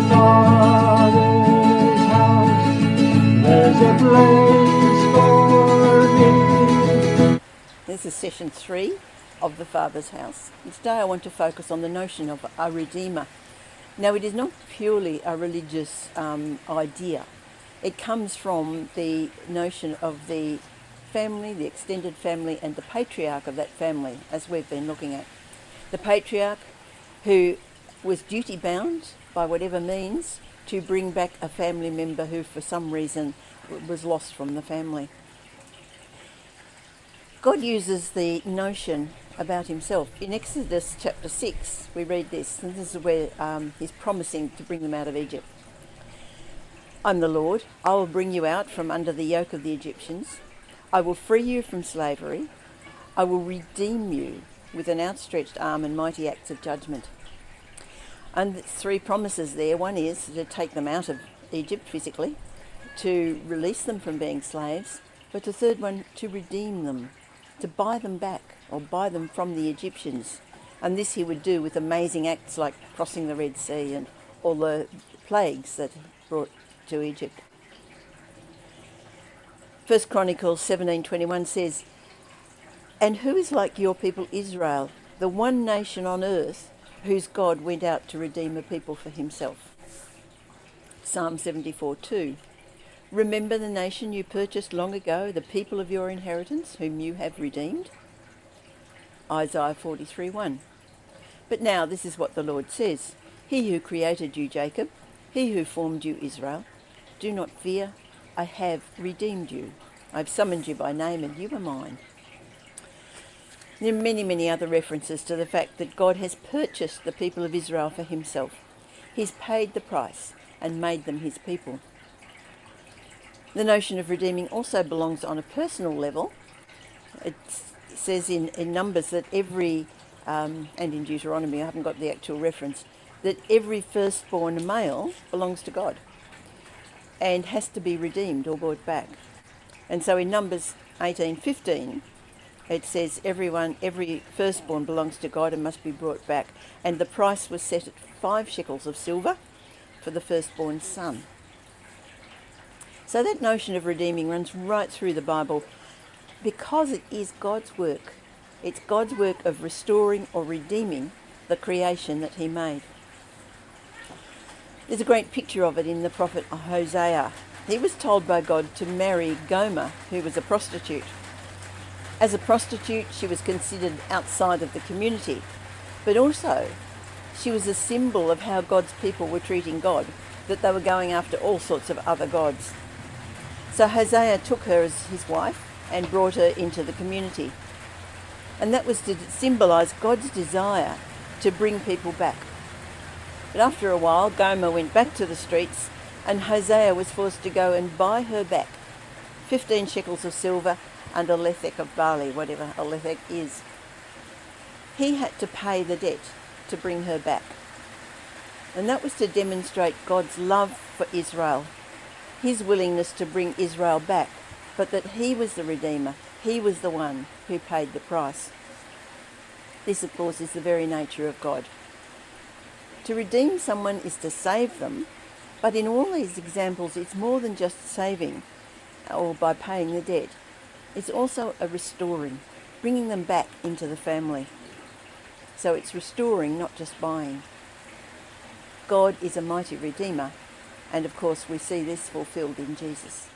Father's house, there's a place for me. This is session 3 of the Father's house. And today I want to focus on the notion of a redeemer. Now, it is not purely a religious idea. It comes from the notion of the family, the extended family, and the patriarch of that family, as we've been looking at. The patriarch who was duty bound by whatever means to bring back a family member who for some reason was lost from the family. God uses the notion about himself. In Exodus chapter 6 we read this, and this is where he's promising to bring them out of Egypt. I'm the Lord, I will bring you out from under the yoke of the Egyptians. I will free you from slavery. I will redeem you with an outstretched arm and mighty acts of judgment. And 3 promises there. One is to take them out of Egypt physically, to release them from being slaves, but the third one, to redeem them, to buy them back or buy them from the Egyptians. And this he would do with amazing acts like crossing the Red Sea and all the plagues that he brought to Egypt. 1 Chronicles 17:21 says, "And who is like your people Israel, the one nation on earth whose God went out to redeem a people for himself?" Psalm 74:2, "Remember the nation you purchased long ago, the people of your inheritance, whom you have redeemed." Isaiah 43:1, "But now this is what the Lord says, He who created you, Jacob, He who formed you, Israel, do not fear, I have redeemed you. I have summoned you by name and you are mine." There are many, many other references to the fact that God has purchased the people of Israel for himself. He's paid the price and made them his people. The notion of redeeming also belongs on a personal level. It says in Numbers that and in Deuteronomy, I haven't got the actual reference, that every firstborn male belongs to God and has to be redeemed or bought back. And so in Numbers 18:15, it says every firstborn belongs to God and must be brought back. And the price was set at 5 shekels of silver for the firstborn son. So that notion of redeeming runs right through the Bible because it is God's work. It's God's work of restoring or redeeming the creation that he made. There's a great picture of it in the prophet Hosea. He was told by God to marry Gomer, who was a prostitute. As a prostitute, she was considered outside of the community, but also she was a symbol of how God's people were treating God, that they were going after all sorts of other gods. So Hosea took her as his wife and brought her into the community. And that was to symbolise God's desire to bring people back. But after a while, Gomer went back to the streets and Hosea was forced to go and buy her back 15 shekels of silver and a lethek of barley, whatever a lethek is. He had to pay the debt to bring her back. And that was to demonstrate God's love for Israel, his willingness to bring Israel back, but that he was the Redeemer. He was the one who paid the price. This, of course, is the very nature of God. To redeem someone is to save them, but in all these examples, it's more than just saving or by paying the debt. It's also a restoring, bringing them back into the family. So it's restoring, not just buying. God is a mighty Redeemer, and of course we see this fulfilled in Jesus.